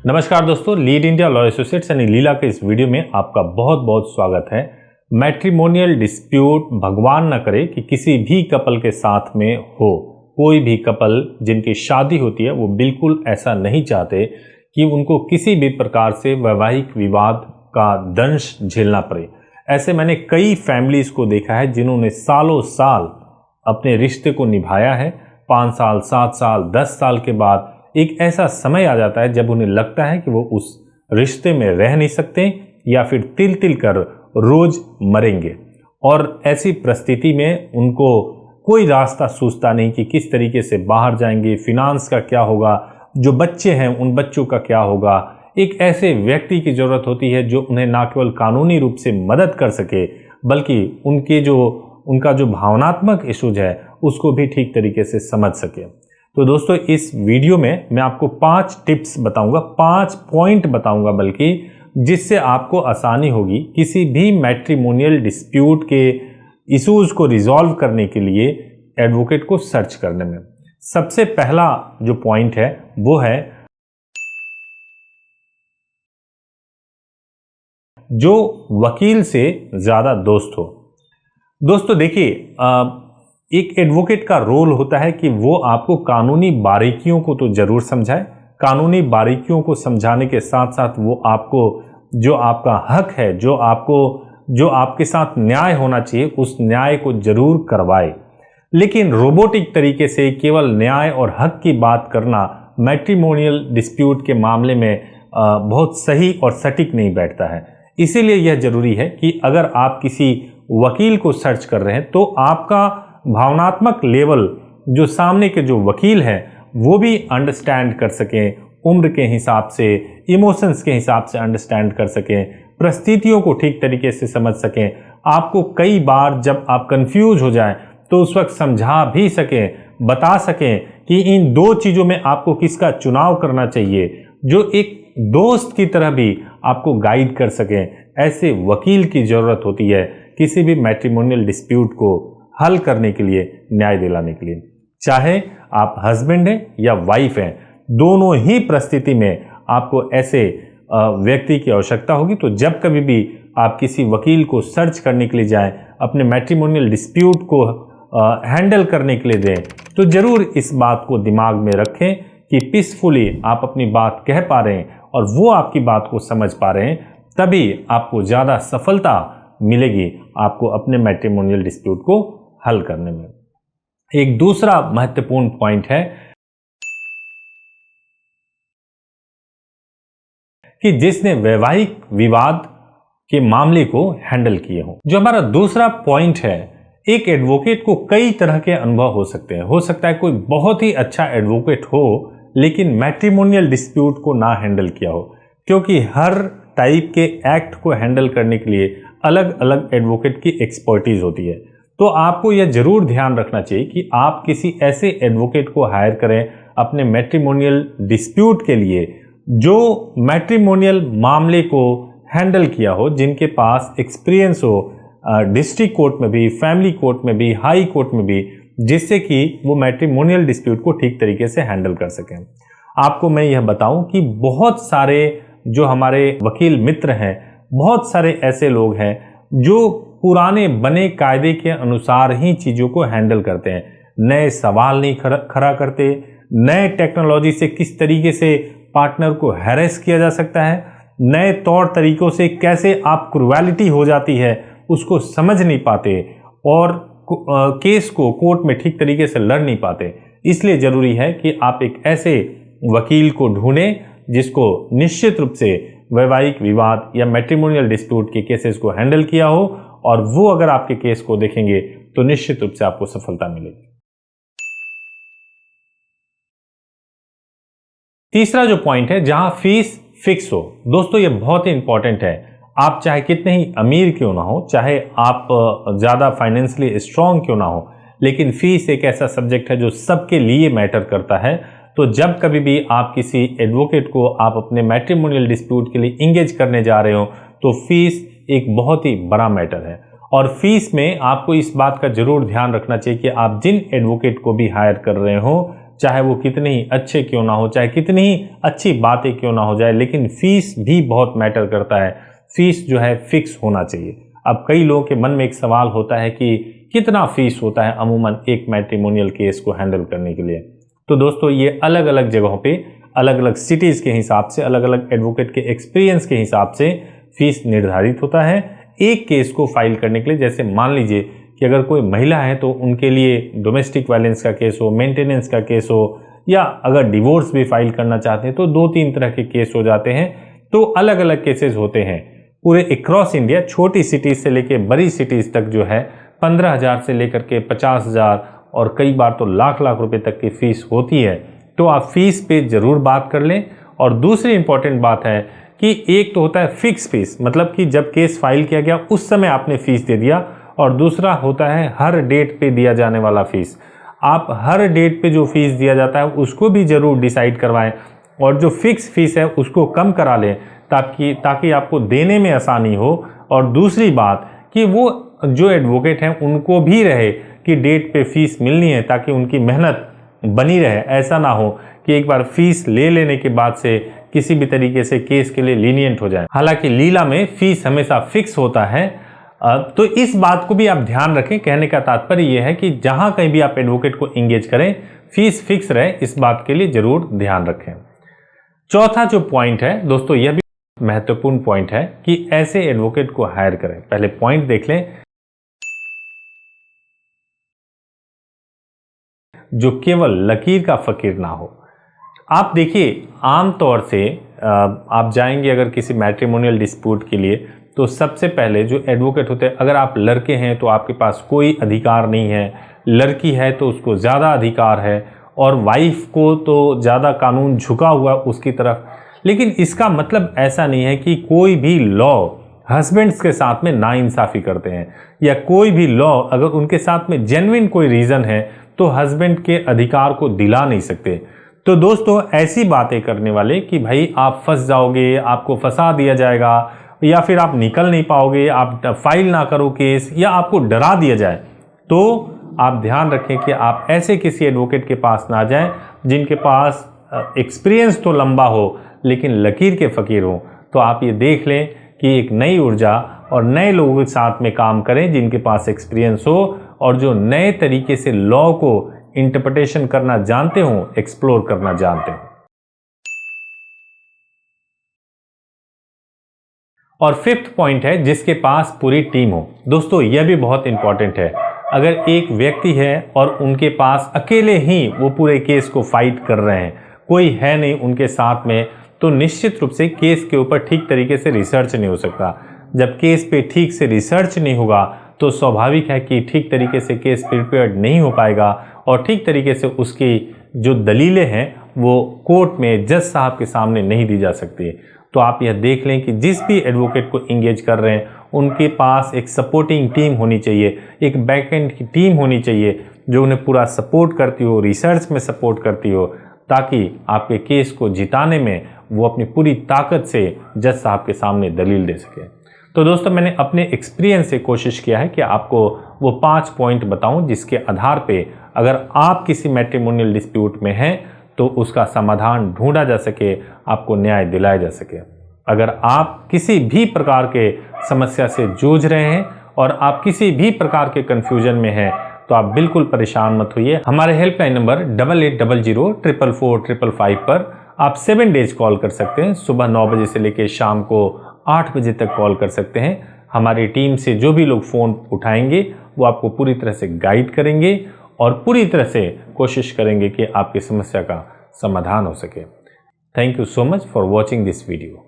नमस्कार दोस्तों, lead India law associates यानी लीला के इस वीडियो में आपका बहुत बहुत स्वागत है। मैट्रिमोनियल डिस्प्यूट भगवान न करे कि किसी भी कपल के साथ में हो। कोई भी कपल जिनकी शादी होती है वो बिल्कुल ऐसा नहीं चाहते कि उनको किसी भी प्रकार से वैवाहिक विवाद का दंश झेलना पड़े। ऐसे मैंने कई फैमिलीज को देखा है जिन्होंने सालों साल अपने रिश्ते को निभाया है। 5 साल, 7 साल, 10 साल के बाद एक ऐसा समय आ जाता है जब उन्हें लगता है कि वो उस रिश्ते में रह नहीं सकते या फिर तिल तिल कर रोज मरेंगे। और ऐसी परिस्थिति में उनको कोई रास्ता सूझता नहीं कि किस तरीके से बाहर जाएंगे, फिनांस का क्या होगा, जो बच्चे हैं उन बच्चों का क्या होगा। एक ऐसे व्यक्ति की जरूरत होती है जो उन्हें ना केवल कानूनी रूप से मदद कर सके बल्कि उनका जो भावनात्मक इश्यूज है उसको भी ठीक तरीके से समझ सके। तो दोस्तों, इस वीडियो में मैं आपको 5 टिप्स बताऊंगा, 5 पॉइंट बताऊंगा बल्कि, जिससे आपको आसानी होगी किसी भी मैट्रिमोनियल डिस्प्यूट के इश्यूज को रिजॉल्व करने के लिए एडवोकेट को सर्च करने में। सबसे पहला जो पॉइंट है वो है जो वकील से ज्यादा दोस्त हो। दोस्तों देखिए, एक एडवोकेट का रोल होता है कि वो आपको कानूनी बारीकियों को तो जरूर समझाए। कानूनी बारीकियों को समझाने के साथ साथ वो आपको जो आपका हक है, जो आपके साथ न्याय होना चाहिए, उस न्याय को जरूर करवाए। लेकिन रोबोटिक तरीके से केवल न्याय और हक की बात करना मैट्रिमोनियल डिस्प्यूट के मामले में बहुत सही और सटीक नहीं बैठता है। इसीलिए यह जरूरी है कि अगर आप किसी वकील को सर्च कर रहे हैं तो आपका भावनात्मक लेवल जो सामने के जो वकील हैं वो भी अंडरस्टैंड कर सकें, उम्र के हिसाब से, इमोशंस के हिसाब से अंडरस्टैंड कर सकें, परिस्थितियों को ठीक तरीके से समझ सकें। आपको कई बार जब आप कंफ्यूज हो जाएं तो उस वक्त समझा भी सकें, बता सकें कि इन 2 चीज़ों में आपको किसका चुनाव करना चाहिए, जो एक दोस्त की तरह भी आपको गाइड कर सकें। ऐसे वकील की ज़रूरत होती है किसी भी मैट्रिमोनियल डिस्प्यूट को हल करने के लिए, न्याय दिलाने के लिए। चाहे आप हस्बैंड हैं या वाइफ हैं, दोनों ही परिस्थिति में आपको ऐसे व्यक्ति की आवश्यकता होगी। तो जब कभी भी आप किसी वकील को सर्च करने के लिए जाएं, अपने मैट्रिमोनियल डिस्प्यूट को हैंडल करने के लिए दें, तो जरूर इस बात को दिमाग में रखें कि पीसफुली आप अपनी बात कह पा रहे हैं और वो आपकी बात को समझ पा रहे हैं, तभी आपको ज़्यादा सफलता मिलेगी आपको अपने मैट्रिमोनियल डिस्प्यूट को हल करने में। एक दूसरा महत्वपूर्ण पॉइंट है कि जिसने वैवाहिक विवाद के मामले को हैंडल किए हो। जो हमारा दूसरा पॉइंट है, एक एडवोकेट को कई तरह के अनुभव हो सकते हैं। हो सकता है कोई बहुत ही अच्छा एडवोकेट हो लेकिन मैट्रिमोनियल डिस्प्यूट को ना हैंडल किया हो, क्योंकि हर टाइप के एक्ट को हैंडल करने के लिए अलग अलग एडवोकेट की एक्सपर्टीज होती है। तो आपको यह जरूर ध्यान रखना चाहिए कि आप किसी ऐसे एडवोकेट को हायर करें अपने मैट्रिमोनियल डिस्प्यूट के लिए जो मैट्रिमोनियल मामले को हैंडल किया हो, जिनके पास एक्सपीरियंस हो डिस्ट्रिक्ट कोर्ट में भी, फैमिली कोर्ट में भी, हाई कोर्ट में भी, जिससे कि वो मैट्रिमोनियल डिस्प्यूट को ठीक तरीके से हैंडल कर सकें। आपको मैं यह बताऊं कि बहुत सारे जो हमारे वकील मित्र हैं, बहुत सारे ऐसे लोग हैं जो पुराने बने कायदे के अनुसार ही चीज़ों को हैंडल करते हैं। नए सवाल नहीं खड़ा करते, नए टेक्नोलॉजी से किस तरीके से पार्टनर को हैरेस किया जा सकता है, नए तौर तरीकों से कैसे आप क्रूएलिटी हो जाती है उसको समझ नहीं पाते और केस को कोर्ट में ठीक तरीके से लड़ नहीं पाते। इसलिए ज़रूरी है कि आप एक ऐसे वकील को ढूंढें जिसको निश्चित रूप से वैवाहिक विवाद या मैट्रिमोनियल डिस्प्यूट के केसेस को हैंडल किया हो, और वो अगर आपके केस को देखेंगे तो निश्चित रूप से आपको सफलता मिलेगी। तीसरा जो पॉइंट है, जहां फीस फिक्स हो। दोस्तों, ये बहुत ही इंपॉर्टेंट है। आप चाहे कितने ही अमीर क्यों ना हो, चाहे आप ज्यादा फाइनेंशियली स्ट्रांग क्यों ना हो, लेकिन फीस एक ऐसा सब्जेक्ट है जो सबके लिए मैटर करता है। तो जब कभी भी आप किसी एडवोकेट को आप अपने मैट्रिमोनियल डिस्प्यूट के लिए इंगेज करने जा रहे हो तो फीस एक बहुत ही बड़ा मैटर है। और फीस में आपको इस बात का जरूर ध्यान रखना चाहिए कि आप जिन एडवोकेट को भी हायर कर रहे हो, चाहे वो कितने ही अच्छे क्यों ना हो, चाहे कितनी ही अच्छी बातें क्यों ना हो जाए, लेकिन फीस भी बहुत मैटर करता है। फीस जो है फिक्स होना चाहिए। अब कई लोगों के मन में एक सवाल होता है कि कितना फीस होता है अमूमन एक मैट्रिमोनियल केस को हैंडल करने के लिए। तो दोस्तों ये अलग अलग जगहों पे अलग अलग सिटीज़ के हिसाब से, अलग अलग एडवोकेट के एक्सपीरियंस के हिसाब से फीस निर्धारित होता है एक केस को फाइल करने के लिए। जैसे मान लीजिए कि अगर कोई महिला है तो उनके लिए डोमेस्टिक वायलेंस का केस हो, मेंटेनेंस का केस हो, या अगर डिवोर्स भी फाइल करना चाहते हैं तो 2-3 तरह के केस हो जाते हैं। तो अलग अलग केसेस होते हैं पूरे अक्रॉस इंडिया, छोटी सिटीज़ से लेकर बड़ी सिटीज़ तक जो है 15,000 से लेकर के 50,000 और कई बार तो लाख लाख रुपए तक की फीस होती है। तो आप फीस पे ज़रूर बात कर लें। और दूसरी इंपॉर्टेंट बात है कि एक तो होता है फिक्स फीस, मतलब कि जब केस फाइल किया गया उस समय आपने फीस दे दिया, और दूसरा होता है हर डेट पे दिया जाने वाला फीस। आप हर डेट पे जो फीस दिया जाता है उसको भी ज़रूर डिसाइड करवाएं, और जो फिक्स फीस है उसको कम करा लें ताकि आपको देने में आसानी हो। और दूसरी बात कि वो जो एडवोकेट हैं उनको भी रहे कि डेट पे फीस मिलनी है, ताकि उनकी मेहनत बनी रहे। ऐसा ना हो कि एक बार फीस ले लेने के बाद से किसी भी तरीके से केस के लिए लीनियंट हो जाए। हालांकि लीला में फीस हमेशा फिक्स होता है, तो इस बात को भी आप ध्यान रखें। कहने का तात्पर्य यह है कि जहां कहीं भी आप एडवोकेट को एंगेज करें फीस फिक्स रहे, इस बात के लिए जरूर ध्यान रखें। चौथा जो पॉइंट है दोस्तों, यह भी महत्वपूर्ण पॉइंट है कि ऐसे एडवोकेट को हायर करें। पहले पॉइंट देख लें, जो केवल लकीर का फकीर ना हो। आप देखिए आमतौर से आप जाएंगे अगर किसी मैट्रिमोनियल डिस्प्यूट के लिए, तो सबसे पहले जो एडवोकेट होते हैं, अगर आप लड़के हैं तो आपके पास कोई अधिकार नहीं है, लड़की है तो उसको ज़्यादा अधिकार है, और वाइफ को तो ज़्यादा कानून झुका हुआ उसकी तरफ। लेकिन इसका मतलब ऐसा नहीं है कि कोई भी लॉ हस्बैंड्स के साथ में नाइंसाफ़ी करते हैं, या कोई भी लॉ अगर उनके साथ में जेन्युइन कोई रीज़न है तो हस्बैंड के अधिकार को दिला नहीं सकते। तो दोस्तों ऐसी बातें करने वाले कि भाई आप फंस जाओगे, आपको फंसा दिया जाएगा, या फिर आप निकल नहीं पाओगे, आप फाइल ना करो केस, या आपको डरा दिया जाए, तो आप ध्यान रखें कि आप ऐसे किसी एडवोकेट के पास ना जाएं जिनके पास एक्सपीरियंस तो लंबा हो लेकिन लकीर के फ़कीर हो। तो आप ये देख लें कि एक नई ऊर्जा और नए लोगों के साथ में काम करें जिनके पास एक्सपीरियंस हो और जो नए तरीके से लॉ को इंटरप्रिटेशन करना जानते हो, एक्सप्लोर करना जानते हो। और फिफ्थ पॉइंट है जिसके पास पूरी टीम हो। दोस्तों यह भी बहुत इंपॉर्टेंट है। अगर एक व्यक्ति है और उनके पास अकेले ही वो पूरे केस को फाइट कर रहे हैं, कोई है नहीं उनके साथ में, तो निश्चित रूप से केस के ऊपर ठीक तरीके से रिसर्च नहीं हो सकता। जब केस पे ठीक से रिसर्च नहीं होगा तो स्वाभाविक है कि ठीक तरीके से केस प्रिपेयर्ड नहीं हो पाएगा, और ठीक तरीके से उसकी जो दलीलें हैं वो कोर्ट में जज साहब के सामने नहीं दी जा सकती। तो आप यह देख लें कि जिस भी एडवोकेट को इंगेज कर रहे हैं उनके पास एक सपोर्टिंग टीम होनी चाहिए, एक बैकएंड की टीम होनी चाहिए जो उन्हें पूरा सपोर्ट करती हो, रिसर्च में सपोर्ट करती हो, ताकि आपके केस को जिताने में वो अपनी पूरी ताकत से जज साहब के सामने दलील दे सके। तो दोस्तों मैंने अपने एक्सपीरियंस से कोशिश किया है कि आपको वो 5 पॉइंट बताऊं जिसके आधार पे अगर आप किसी मैट्रिमोनियल डिस्प्यूट में हैं तो उसका समाधान ढूंढा जा सके, आपको न्याय दिलाया जा सके। अगर आप किसी भी प्रकार के समस्या से जूझ रहे हैं और आप किसी भी प्रकार के कंफ्यूजन में हैं तो आप बिल्कुल परेशान मत होइए। हमारे हेल्पलाइन नंबर 8800-444-555 पर आप 7 डेज कॉल कर सकते हैं। सुबह 9 बजे से लेकर शाम को 8 बजे तक कॉल कर सकते हैं। हमारी टीम से जो भी लोग फ़ोन उठाएंगे वो आपको पूरी तरह से गाइड करेंगे और पूरी तरह से कोशिश करेंगे कि आपकी समस्या का समाधान हो सके। Thank you so much for watching this video.